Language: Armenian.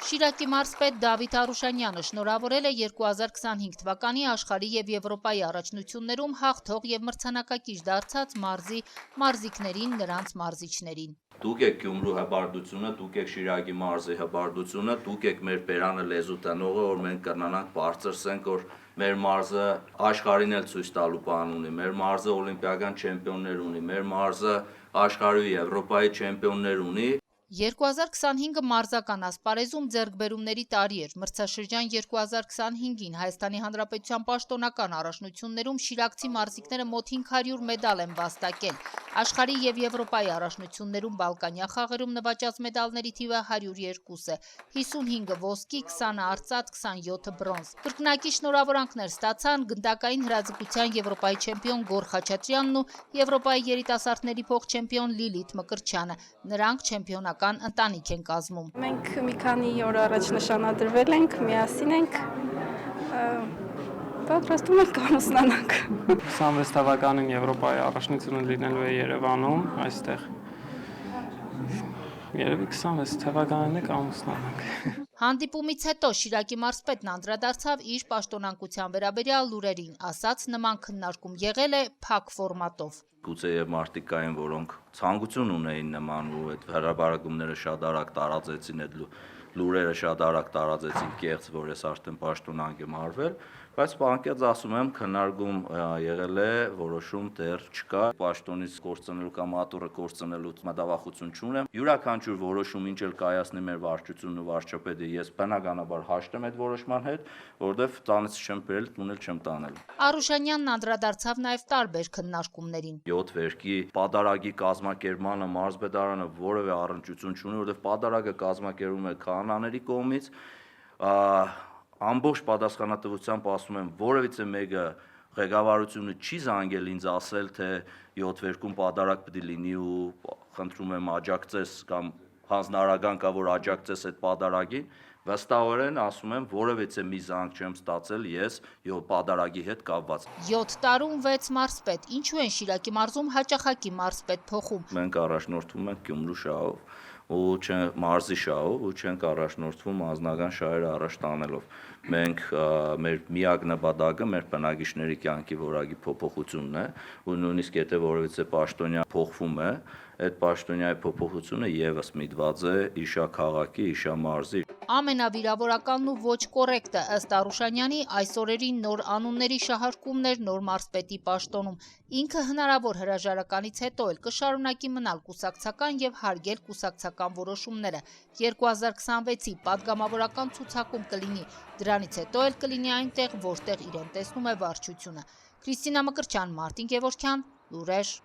Շիրակի մարզպետ Դավիթ Արուշանյանը շնորհավորել է 2025 թվականի աշխարհի եւ Եվրոպայի առաջնություններում հաղթող եւ մրցանակակիր դարձած մարզի մարզիկներին, նրանց մարզիչներին։ Դուք եք Գյումրու հպարտությունը, դուք եք Շիրակի մարզի հպարտությունը, դուք եք մեր բերանը լեզու տնողը, որ մենք կրնանանք բարձրացնենք, որ մեր մարզը աշխարհին էլ ցույց տալու բան ունի, մեր մարզը օլիմպիական չեմպիոններ ունի, մեր մարզը աշխարհի Եվրոպայի չեմպիոններ ունի։ 2025 մարզական ասպարեզում ձեռքբերումների տարի էր։ Մրցաշրջան 2025-ին Հայաստանի Հանրապետության պաշտոնական առաջնություններում շիրակցի մարզիկները մոտ 500 մեդալ են վաստակել։ Աշխարհի եւ Եվրոպայի առաջնություններում Բալկանյան խաղերում նվաճած մեդալների թիվը 102 է, 55 ոսկի, 20 արծաթ, 27 բրոնզ։ Կրկնակի շնորհավորանքներ ստացան գնդակային հրաձգության Եվրոպայի չեմպիոն Գոր Խաչատրյանն ու Եվրոպայի երիտասարդների փոխ-չեմպիոն Լիլիթ Մկրտչյանը։ Նրանք չեմպիոնական ընտանիք են կազմում։ Մենք մի քանի օր առաջ նշանադրվել ենք, միասին ենք, պատրաստում ենք ամուսնանանք։ 26 թվականին Եվրոպայի առաջնությունը լինելու է Երևանում, այստեղ։ Երևի 26 թվականին ենք ամուսնանանք։ Հանդիպումից հետո Շիրակի մարզպետն անդրադարձավ իր պաշտոնանկության վերաբերյալ լուրերին, ասաց նման քննարկում եղել է փակ ֆորմատով։ Գուցե եւ մարդիկ կային, որոնք ցանկություն ունեին նման ու այդ հրաբարակումները շատ արագ տարածեցին, այդ լուրերը շատ արագ տարածեցին կեղծ, որ ես արդեն պաշտոնանկ եմ արվել, բայց բանկից ասում եմ, քննարկում եղել է, որոշում դեռ չկա, պաշտոնից կորցնելու կամ ատորը կորցնելու մտավախություն չունեմ։ Յուրաքանչյուր որոշում ինչ էլ կայացնի մեր վարչությունն ու վարչապետը, ես բնականաբար հաշտեմ այդ որոշման հետ, որովհետև տանից չեմ բերել, տունել չեմ տանել։ Արուշանյանն անդրադարձավ նաև տարբեր քննարկումներին։ 7 վերքի պատարագի կազմակերպմանը մարզպետարանը որևէ առնչություն չունի, որովհետև պատարագը կազմակերպվում է քահանաների կողմից, ամբողջ պատասխանատվությամբ ասում եմ, որևիցե մեկը ղեկավարությունը չի զանգել ինձ ասել, թե 7 վերքում պատարագ պետք է լինի ու խնդրում եմ աջակցես կամ հանձնարարական կա, որ աջակցես այդ պատարագին, վստահորեն ասում եմ, որևիցե մի զանգ չեմ ստացել ես պատարագի հետ կապված։ 7 տարում 6 մարզպետ, ինչու են Շիրակի մարզում հաճախակի մարզպետ փոխում։ Մենք առաջնորդվում ենք Գյումրու շահով ու մարզի շահով ու չենք առաջնորդվում անձնական շահերը առաջ տանելով։ Մենք մեր միակ նպատակը մեր բնակիչների կյանքի որակի փոփոխությունն է ու նույնիսկ եթե որևիցե պաշտոնյա փոխվում է, այդ պաշտոնյայի փոփոխությունը եւս միտված է իշա քաղաքի, իշա մարզի։ Ամենավիրավորականն ու ոչ կոռեկտը ըստ Արուշանյանի այս օրերին նոր անունների շահարկումն էր նոր մարզպետի պաշտոնում։ Ինքը հնարավոր հրաժարականից հետո էլ կշարունակի մնալ կուսակցական եւ հարգել կուսակցական որոշումները։ 2026-ի պատգամավորական ցուցակում կլինի, դրանից հետո էլ կլինի այնտեղ, որտեղ իրեն տեսնում է վարչությունը։ Քրիստինա Մկրտչյան, Մարտին Գևորգյան, լուրեր։